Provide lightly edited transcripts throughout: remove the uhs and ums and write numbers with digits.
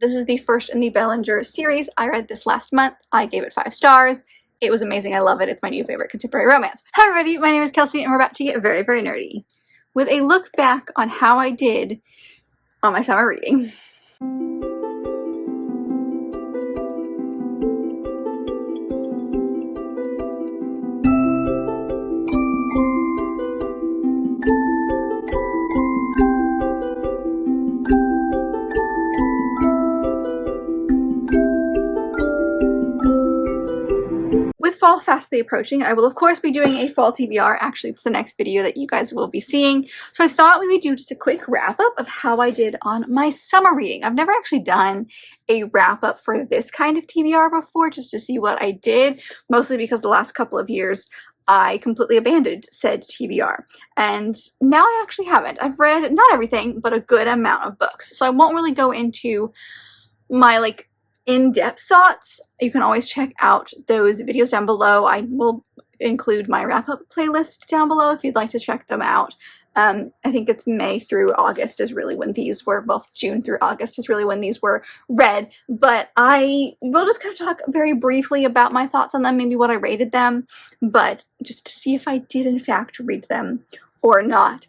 This is the first in the Bellinger series. I read this last month. I gave it 5 stars. It was amazing. I love it. It's my new favorite contemporary romance. Hi everybody, my name is Kelsey and we're about to get very, very nerdy with a look back on how I did on my summer reading. With fall fastly approaching, I will of course be doing a fall TBR. Actually, it's the next video that you guys will be seeing. So I thought we would do just a quick wrap up of how I did on my summer reading. I've never actually done a wrap up for this kind of TBR before, just to see what I did, mostly because the last couple of years I completely abandoned said TBR. And now I actually haven't. I've read not everything, but a good amount of books. So I won't really go into my in-depth thoughts. You can always check out those videos down below. I will include my wrap-up playlist down below if you'd like to check them out. I think it's May through August is really when these were, well, June through August is really when these were read, but I will just kind of talk very briefly about my thoughts on them, maybe what I rated them, but just to see if I did in fact read them or not.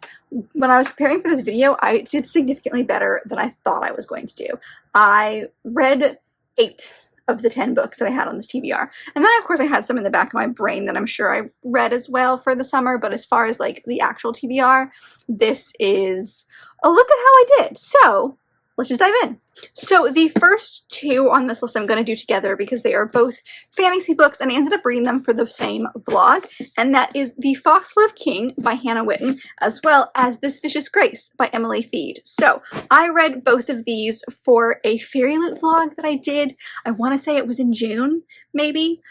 When I was preparing for this video, I did significantly better than I thought I was going to do. I read 8 of the 10 books that I had on this TBR. And then of course I had some in the back of my brain that I'm sure I read as well for the summer, but as far as the actual TBR, this is a look at how I did. So let's just dive in. So the first 2 on this list I'm going to do together because they are both fantasy books and I ended up reading them for the same vlog, and that is The Foxglove King by Hannah Whitten as well as This Vicious Grace by Emily Thiede. So I read both of these for a Fairy Loot vlog that I did. I want to say it was in June maybe,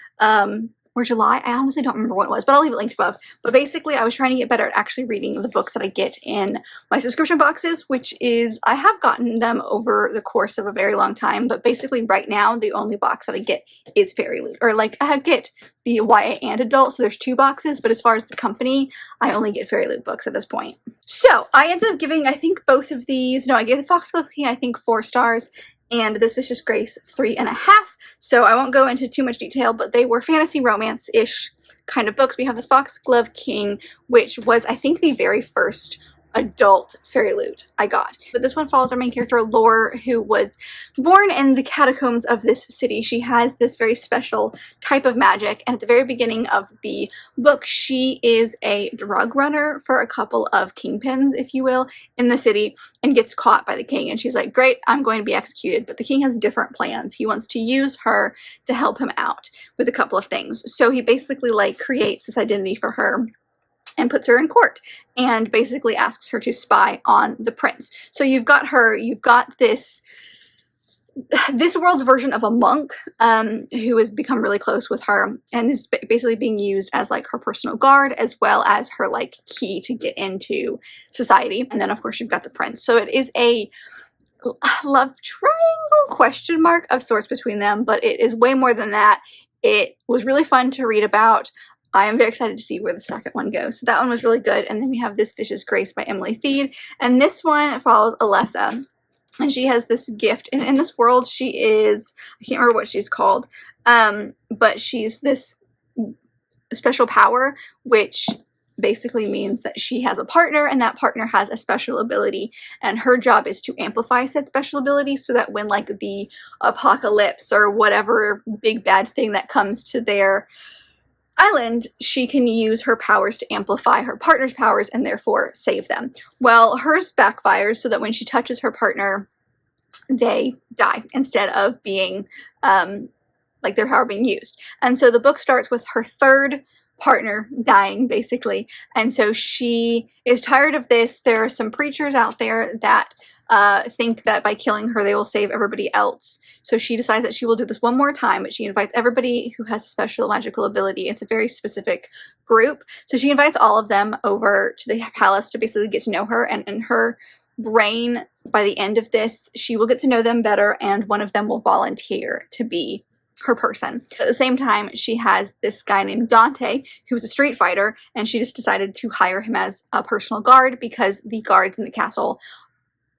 or July. I honestly don't remember what it was, but I'll leave it linked above. But basically, I was trying to get better at actually reading the books that I get in my subscription boxes, which is, I have gotten them over the course of a very long time, but basically right now, the only box that I get is Fairy Loot. Or I get the YA and adult, so there's 2 boxes, but as far as the company, I only get Fairy Loot books at this point. So, I ended up giving, I think, both of these, no, I gave The Foxglove King, I think, 4 stars, and This Vicious Grace 3.5. So I won't go into too much detail, but they were fantasy romance-ish kind of books. We have The Foxglove King, which was, I think, the very first adult Fairy Loot I got. But this one follows our main character, Lore, who was born in the catacombs of this city. She has this very special type of magic, and at the very beginning of the book, she is a drug runner for a couple of kingpins, if you will, in the city, and gets caught by the king. And she's like, great, I'm going to be executed. But the king has different plans. He wants to use her to help him out with a couple of things. So he basically creates this identity for her and puts her in court and basically asks her to spy on the prince. So you've got her, you've got this world's version of a monk who has become really close with her and is basically being used as her personal guard as well as her key to get into society. And then of course you've got the prince. So it is a love triangle ? Of sorts between them, but it is way more than that. It was really fun to read about. I am very excited to see where the second one goes. So that one was really good. And then we have This Vicious Grace by Emily Thiede. And this one follows Alessa. And she has this gift. And in this world, she is, I can't remember what she's called, but she's this special power, which basically means that she has a partner and that partner has a special ability. And her job is to amplify said special ability so that when the apocalypse or whatever big bad thing that comes to their island, she can use her powers to amplify her partner's powers and therefore save them. Well, hers backfires so that when she touches her partner, they die instead of being, their power being used. And so the book starts with her third partner dying, basically. And so she is tired of this. There are some preachers out there that think that by killing her they will save everybody else. So she decides that she will do this one more time, but she invites everybody who has a special magical ability. It's a very specific group. So she invites all of them over to the palace to basically get to know her, and in her brain, by the end of this, she will get to know them better, and one of them will volunteer to be her person. At the same time, she has this guy named Dante, who's a street fighter, and she just decided to hire him as a personal guard because the guards in the castle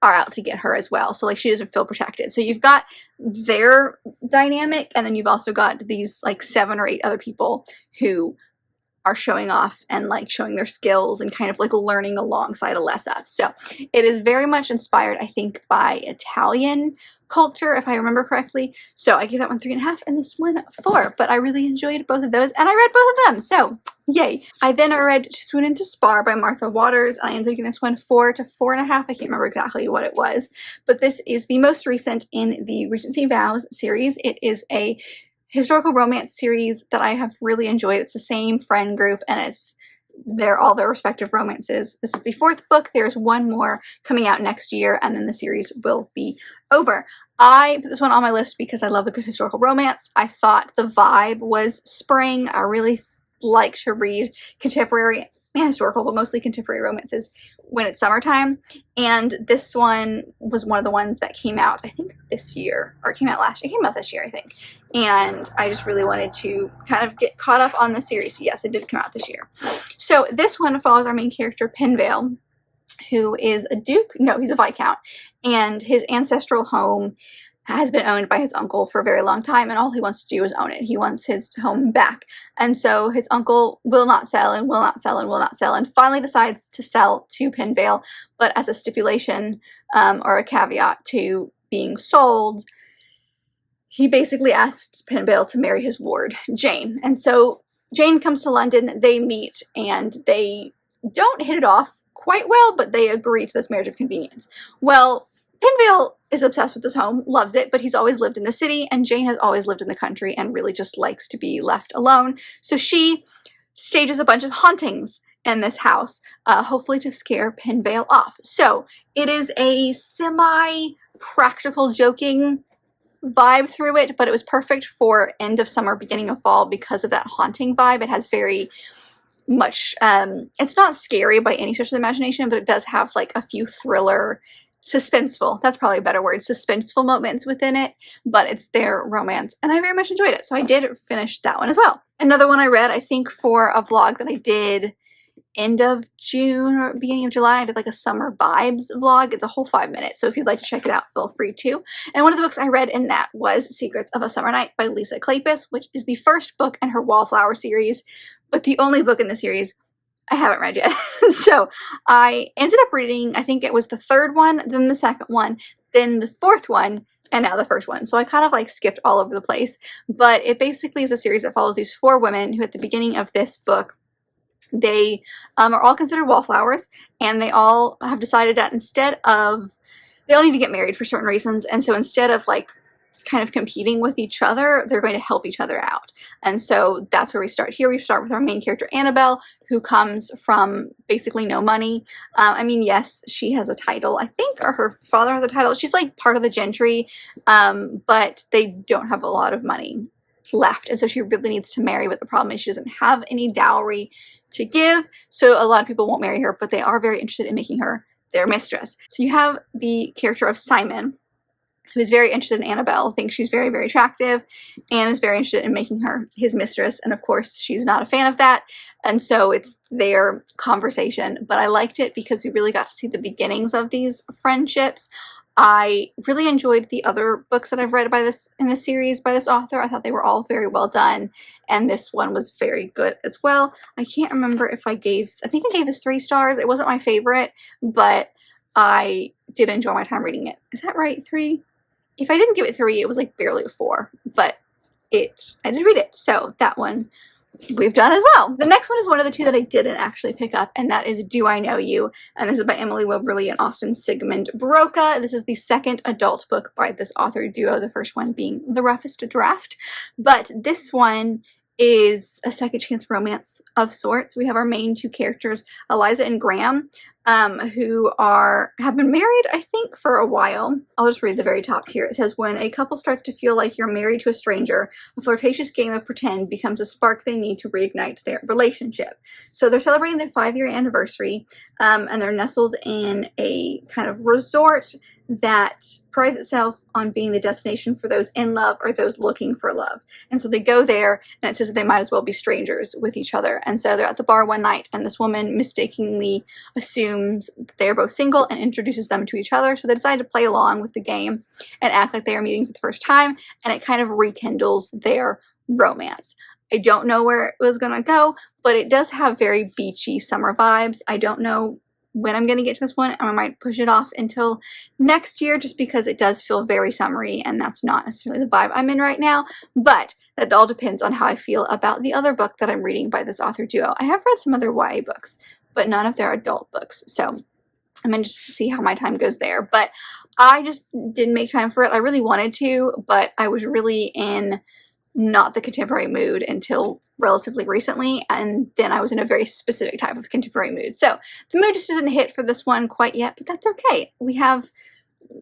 are out to get her as well. So like she doesn't feel protected. So you've got their dynamic, and then you've also got these like 7 or 8 other people who are showing off and like showing their skills and kind of like learning alongside Alessa. So it is very much inspired, I think, by Italian culture, if I remember correctly. So I gave that one 3.5 and this one 4, but I really enjoyed both of those and I read both of them. So yay. I then read To Swoon Into Spar by Martha Waters. I ended up giving this one 4 to 4.5. I can't remember exactly what it was, but this is the most recent in the Regency Vows series. It is a historical romance series that I have really enjoyed. It's the same friend group and they're all their respective romances. This is the 4th book. There's one more coming out next year and then the series will be over. I put this one on my list because I love a good historical romance. I thought the vibe was spring. I really like to read contemporary and historical, but mostly contemporary romances when it's summertime. And this one was one of the ones that came out, I think this year, or it came out last year. It came out this year, I think. And I just really wanted to kind of get caught up on the series. Yes, it did come out this year. So this one follows our main character, Pinvale, who is a duke. No, he's a viscount. And his ancestral home has been owned by his uncle for a very long time, and all he wants to do is own it. He wants his home back. And so his uncle will not sell and will not sell and will not sell, and finally decides to sell to Pinvale, but as a stipulation or a caveat to being sold, he basically asks Pinvale to marry his ward, Jane. And so Jane comes to London, they meet, and they don't hit it off quite well, but they agree to this marriage of convenience. Well, Pinvale is obsessed with his home, loves it, but he's always lived in the city, and Jane has always lived in the country and really just likes to be left alone. So she stages a bunch of hauntings in this house, hopefully to scare Pinvale off. So it is a semi-practical joking vibe through it, but it was perfect for end of summer, beginning of fall because of that haunting vibe. It has very much, it's not scary by any stretch of the imagination, but it does have like a few thriller, suspenseful, that's probably a better word, suspenseful moments within it, but it's their romance, and I very much enjoyed it. So I did finish that one as well. Another one I read, I think for a vlog that I did end of June or beginning of July, I did like a summer vibes vlog. It's a whole 5 minutes, so if you'd like to check it out, feel free to. And one of the books I read in that was Secrets of a Summer Night by Lisa Kleypas, which is the first book in her Wallflower series, but the only book in the series I haven't read yet. So I ended up reading, I think it was the 3rd one, then the 2nd one, then the 4th one, and now the 1st one. So I kind of like skipped all over the place, but it basically is a series that follows these 4 women who at the beginning of this book, they are all considered wallflowers, and they all have decided that they all need to get married for certain reasons, and so instead of like kind of competing with each other, they're going to help each other out. And so that's where we start here. We start with our main character, Annabelle, who comes from basically no money. I mean, yes, she has a title, I think, or her father has a title. She's like part of the gentry, but they don't have a lot of money left. And so she really needs to marry, but the problem is she doesn't have any dowry to give. So a lot of people won't marry her, but they are very interested in making her their mistress. So you have the character of Simon, who is very interested in Annabelle, thinks she's very, very attractive, and is very interested in making her his mistress. And of course, she's not a fan of that. And so it's their conversation. But I liked it because we really got to see the beginnings of these friendships. I really enjoyed the other books that I've read in this series by this author. I thought they were all very well done, and this one was very good as well. I can't remember if I think I gave this 3 stars. It wasn't my favorite, but I did enjoy my time reading it. Is that right? 3? If I didn't give it 3, it was like barely a 4, but I did read it. So that one we've done as well. The next one is one of the 2 that I didn't actually pick up, and that is Do I Know You? And this is by Emily Wibberley and Austin Sigmund Broca. This is the 2nd adult book by this author duo, the first one being The Roughest Draft. But this one is a second chance romance of sorts. We have our main 2 characters, Eliza and Graham, who have been married, I think, for a while. I'll just read the very top here. It says, when a couple starts to feel like you're married to a stranger, a flirtatious game of pretend becomes a spark they need to reignite their relationship. So they're celebrating their 5-year anniversary, and they're nestled in a kind of resort that prides itself on being the destination for those in love or those looking for love. And so they go there, and it says that they might as well be strangers with each other. And so they're at the bar one night, and this woman mistakenly assumes assumes they're both single and introduces them to each other. So they decide to play along with the game and act like they are meeting for the first time, and it kind of rekindles their romance. I don't know where it was going to go, but it does have very beachy summer vibes. I don't know when I'm going to get to this one. I might push it off until next year just because it does feel very summery, and that's not necessarily the vibe I'm in right now. But that all depends on how I feel about the other book that I'm reading by this author duo. I have read some other YA books, but none of their adult books. So I'm going to just see how my time goes there. But I just didn't make time for it. I really wanted to, but I was really in not the contemporary mood until relatively recently, and then I was in a very specific type of contemporary mood. So the mood just isn't hit for this one quite yet, but that's okay. We have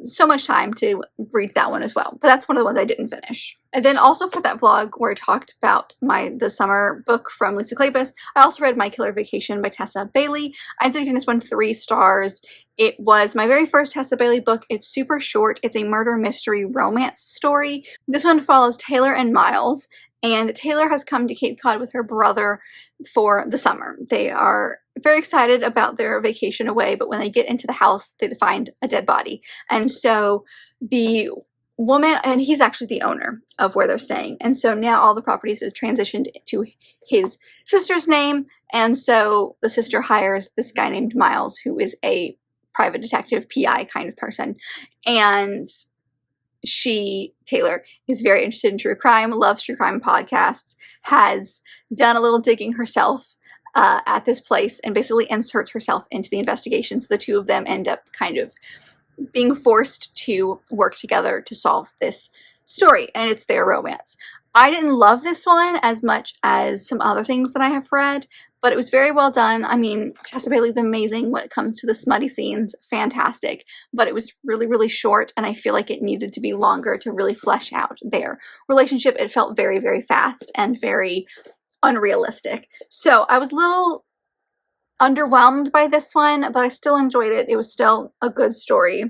so much time to read that one as well, but that's one of the ones I didn't finish. And then also for that vlog where I talked about the summer book from Lisa Kleypas, I also read My Killer Vacation by Tessa Bailey. I ended up giving this one 3 stars. It was my very first Tessa Bailey book. It's super short. It's a murder mystery romance story. This one follows Taylor and Miles, and Taylor has come to Cape Cod with her brother for the summer. They are very excited about their vacation away, but when they get into the house, they find a dead body. And so the woman, and he's actually the owner of where they're staying, and so now all the properties is transitioned to his sister's name, and so the sister hires this guy named Miles, who is a private detective, PI kind of person, and Taylor, is very interested in true crime, loves true crime podcasts, has done a little digging herself at this place, and basically inserts herself into the investigation. So the two of them end up kind of being forced to work together to solve this story, and it's their romance. I didn't love this one as much as some other things that I have read, but it was very well done. I mean, Tessa Bailey's amazing when it comes to the smutty scenes, fantastic, but it was really, really short, and I feel like it needed to be longer to really flesh out their relationship. It felt very, very fast and very unrealistic. So I was a little underwhelmed by this one, but I still enjoyed it. It was still a good story,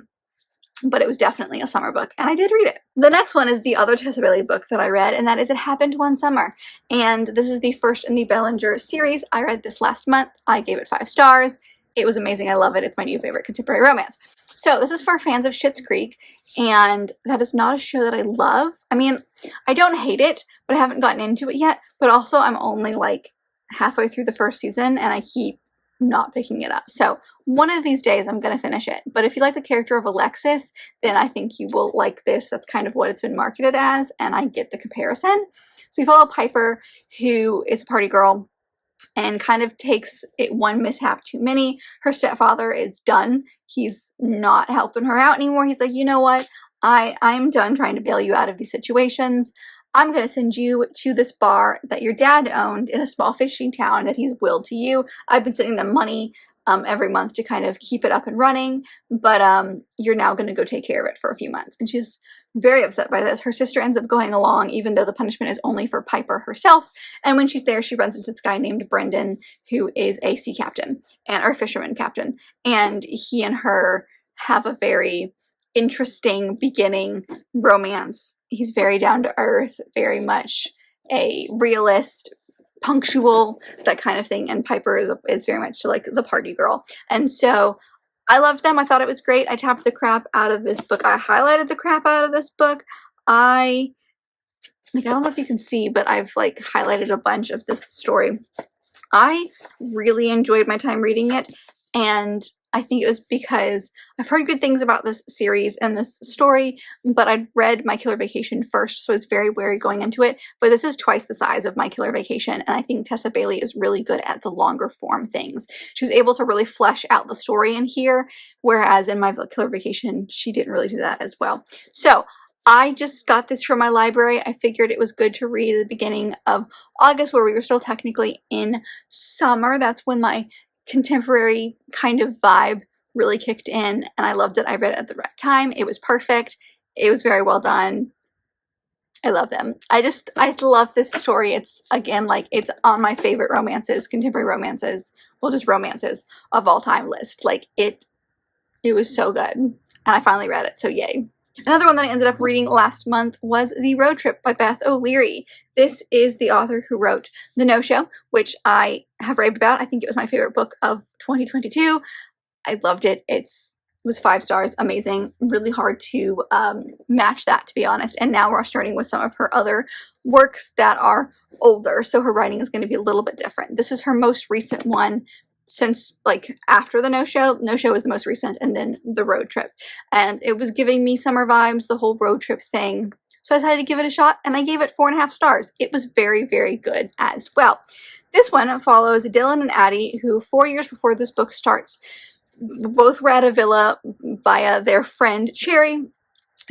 but it was definitely a summer book, and I did read it. The next one is the other Tessa Bailey book that I read, and that is It Happened One Summer. And this is the first in the Bellinger series. I read this last month. I gave it 5 stars. It was amazing. I love it. It's my new favorite contemporary romance. So this is for fans of Schitt's Creek, and that is not a show that I love. I mean, I don't hate it, but I haven't gotten into it yet. But also, I'm only like halfway through the first season, and I keep not picking it up. So one of these days I'm going to finish it. But if you like the character of Alexis, then I think you will like this. That's kind of what it's been marketed as, and I get the comparison. So you follow Piper, who is a party girl and kind of takes it one mishap too many. Her stepfather is done. He's not helping her out anymore. He's like, you know what? I'm done trying to bail you out of these situations. I'm going to send you to this bar that your dad owned in a small fishing town that he's willed to you. I've been sending them money every month to kind of keep it up and running, but you're now going to go take care of it for a few months. And she's very upset by this. Her sister ends up going along, even though the punishment is only for Piper herself. And when she's there, she runs into this guy named Brendan, who is a sea captain, or fisherman captain. And he and her have a very interesting beginning romance. He's very down to earth, very much a realist, punctual, that kind of thing, and Piper is very much like the party girl. And so I loved them. I thought it was great. I tapped the crap out of this book. I highlighted the crap out of this book. I don't know if you can see, but I've like highlighted a bunch of this story. I really enjoyed my time reading it, and I think it was because I've heard good things about this series and this story, but I'd read My Killer Vacation first, so I was very wary going into it. But this is twice the size of My Killer Vacation, and I think Tessa Bailey is really good at the longer form things. She was able to really flesh out the story in here, whereas in My Killer Vacation, she didn't really do that as well. So I just got this from my library. I figured it was good to read at the beginning of August, where we were still technically in summer. That's when my contemporary kind of vibe really kicked in, and I loved it. I read it at the right time. It was perfect. It was very well done. I love them. I love this story. It's, again, like, it's on my favorite romances, contemporary romances, well, just romances of all time list. Like, it was so good, and I finally read it, so yay. Another one that I ended up reading last month was The Road Trip by Beth O'Leary. This is the author who wrote The No-Show, which I have raved about. I think it was my favorite book of 2022. I loved it. It was 5 stars, amazing, really hard to match that, to be honest. And now we're starting with some of her other works that are older, so her writing is going to be a little bit different. This is her most recent one since, like, after the No Show. No Show was the most recent, and then the road trip, and it was giving me summer vibes, the whole road trip thing. So I decided to give it a shot, and I gave it 4.5 stars. It was very, very good as well. This one follows Dylan and Addie, who 4 years before this book starts, both were at a villa via their friend Cherry.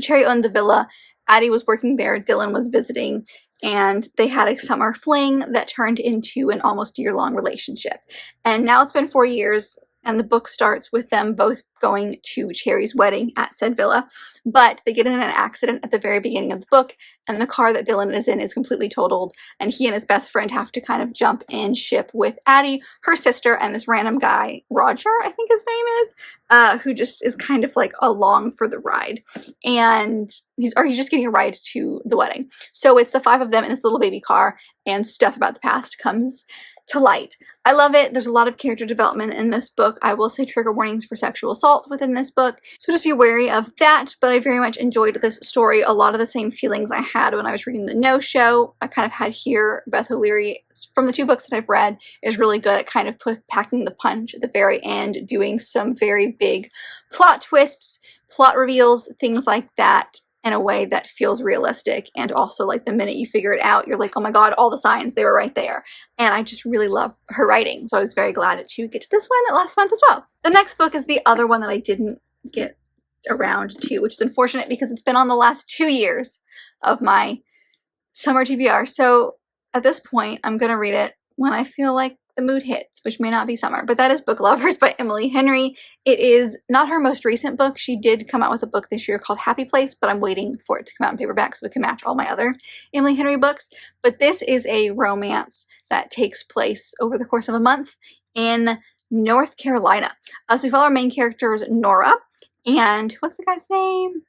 Cherry owned the villa. Addie was working there. Dylan was visiting. And they had a summer fling that turned into an almost year-long relationship. And now it's been 4 years, and the book starts with them both going to Cherry's wedding at said villa. But they get in an accident at the very beginning of the book, and the car that Dylan is in is completely totaled, and he and his best friend have to kind of jump in ship with Addie, her sister, and this random guy, Roger, I think his name is, who just is kind of like along for the ride. And he's just getting a ride to the wedding. So it's the 5 of them in this little baby car, and stuff about the past comes to light. I love it. There's a lot of character development in this book. I will say trigger warnings for sexual assault within this book, so just be wary of that, but I very much enjoyed this story. A lot of the same feelings I had when I was reading the No Show, I kind of had here. Beth O'Leary, from the 2 books that I've read, is really good at kind of packing the punch at the very end, doing some very big plot twists, plot reveals, things like that, in a way that feels realistic, and also, like, the minute you figure it out, you're like, oh my god, all the signs, they were right there. And I just really love her writing, so I was very glad to get to this one last month as well. The next book is the other one that I didn't get around to, which is unfortunate because it's been on the last 2 years of my summer TBR. So at this point, I'm gonna read it when I feel like the mood hits, which may not be summer, but that is Book Lovers by Emily Henry. It is not her most recent book. She did come out with a book this year called Happy Place, but I'm waiting for it to come out in paperback so it can match all my other Emily Henry books. But this is a romance that takes place over the course of a month in North Carolina. So we follow our main characters, Nora, and what's the guy's name?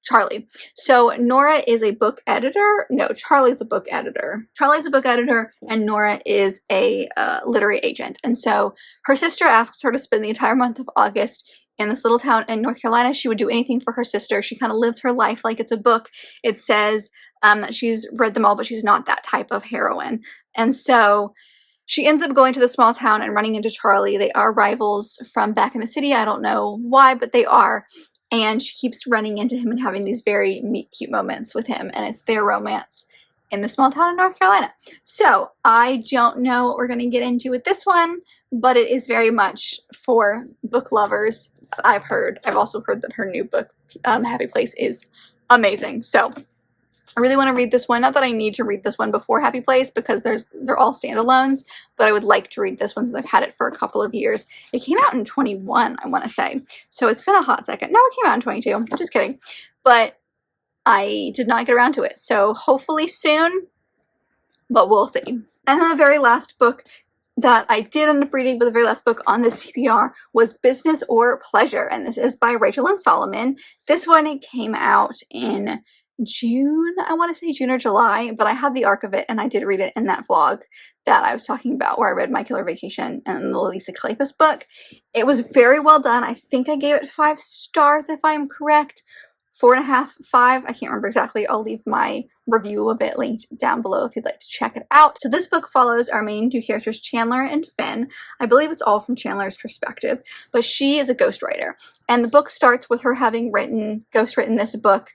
Charlie. So Nora is a book editor. No, Charlie's a book editor. Charlie's a book editor, and Nora is a literary agent. And so her sister asks her to spend the entire month of August in this little town in North Carolina. She would do anything for her sister. She kind of lives her life like it's a book. It says that she's read them all, but she's not that type of heroine. And so she ends up going to the small town and running into Charlie. They are rivals from back in the city. I don't know why, but they are. And she keeps running into him and having these very meet-cute moments with him. And it's their romance in the small town of North Carolina. So I don't know what we're going to get into with this one, but it is very much for book lovers. I've also heard that her new book, Happy Place, is amazing. So I really want to read this one. Not that I need to read this one before Happy Place, because they're all standalones, but I would like to read this one since I've had it for a couple of years. It came out in 21, I want to say. So it's been a hot second. No, it came out in 22. Just kidding. But I did not get around to it. So hopefully soon, but we'll see. And then the very last book that I did end up reading, but the very last book on this TBR was Business or Pleasure, and this is by Rachel and Solomon. This one came out in June, I want to say June or July, but I had the arc of it, and I did read it in that vlog that I was talking about where I read My Killer Vacation and the Lisa Kleypas book. It was very well done. I think I gave it 5 stars if I'm correct. 4.5, 5, I can't remember exactly. I'll leave my review of it linked down below if you'd like to check it out. So this book follows our main 2 characters, Chandler and Finn. I believe it's all from Chandler's perspective, but she is a ghostwriter. And the book starts with her having ghostwritten this book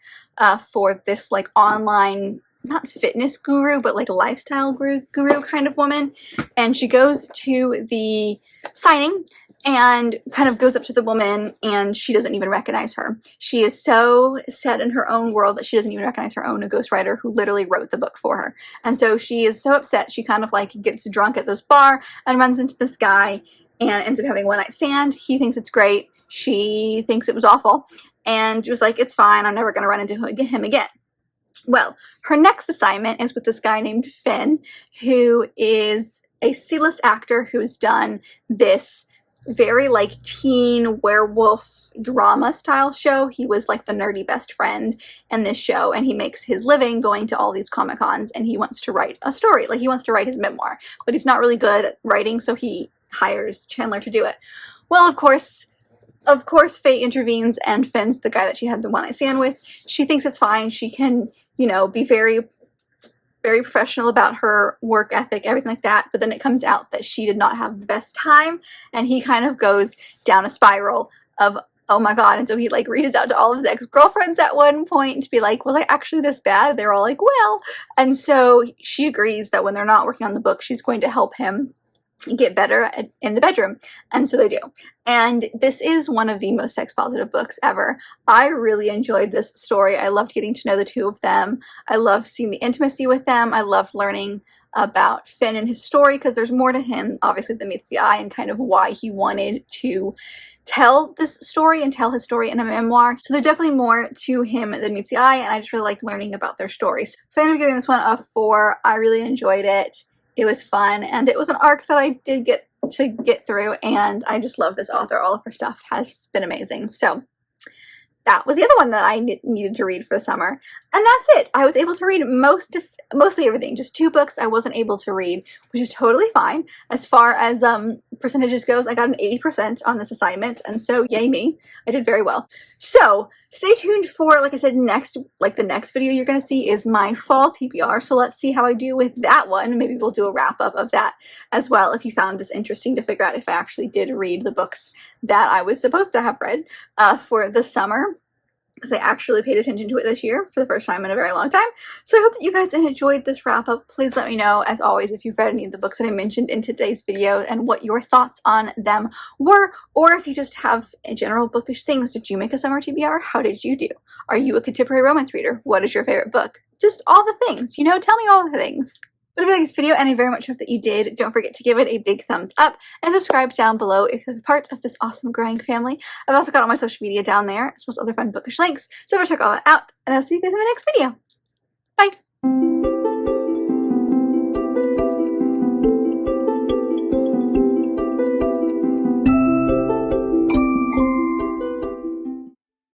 for this like online, not fitness guru, but like lifestyle guru kind of woman. And she goes to the signing and kind of goes up to the woman, and she doesn't even recognize her. She is so set in her own world that she doesn't even recognize her own ghostwriter who literally wrote the book for her. And so she is so upset, she kind of like gets drunk at this bar and runs into this guy and ends up having a one-night stand. He thinks it's great. She thinks it was awful. And she was like, it's fine, I'm never going to run into him again. Well, her next assignment is with this guy named Finn, who is a C-list actor who's done this very like teen werewolf drama style show. He was like the nerdy best friend in this show, and he makes his living going to all these Comic-Cons, and he wants to write a story. Like, he wants to write his memoir, but he's not really good at writing, so he hires Chandler to do it. Well, of course, Of course, fate intervenes and Finn's the guy that she had the one-night stand with. She thinks it's fine. She can, you know, be very professional about her work ethic, everything like that, but then it comes out that she did not have the best time, and he kind of goes down a spiral of, oh my god, and so he like reaches out to all of his ex-girlfriends at one point to be like, was I actually this bad? They're all like, well, and so she agrees that when they're not working on the book, she's going to help him get better in the bedroom, and so they do. And this is one of the most sex positive books ever. I really enjoyed this story. I loved getting to know the two of them. I loved seeing the intimacy with them. I loved learning about Finn and his story, because there's more to him obviously than meets the eye, and kind of why he wanted to tell this story and tell his story in a memoir. So there's definitely more to him than meets the eye, and I just really liked learning about their stories. So I ended up giving this one a 4. I really enjoyed it. It was fun, and it was an arc that I did get to get through, and I just love this author. All of her stuff has been amazing. So that was the other one that I needed to read for the summer. And that's it. I was able to read mostly everything. Just 2 books I wasn't able to read, which is totally fine. As far as percentages goes, I got an 80% on this assignment, and so yay me. I did very well. So stay tuned for, like I said, the next video you're going to see is my fall TBR. So let's see how I do with that one. Maybe we'll do a wrap up of that as well, if you found this interesting to figure out if I actually did read the books that I was supposed to have read for the summer, because I actually paid attention to it this year for the first time in a very long time. So I hope that you guys enjoyed this wrap up. Please let me know, as always, if you've read any of the books that I mentioned in today's video and what your thoughts on them were, or if you just have general bookish things. Did you make a summer TBR? How did you do? Are you a contemporary romance reader? What is your favorite book? Just all the things, you know, tell me all the things. But if you like this video, and I very much hope that you did, don't forget to give it a big thumbs up and subscribe down below if you're part of this awesome growing family. I've also got all my social media down there, as well as other fun bookish links, so check all that out, and I'll see you guys in my next video. Bye!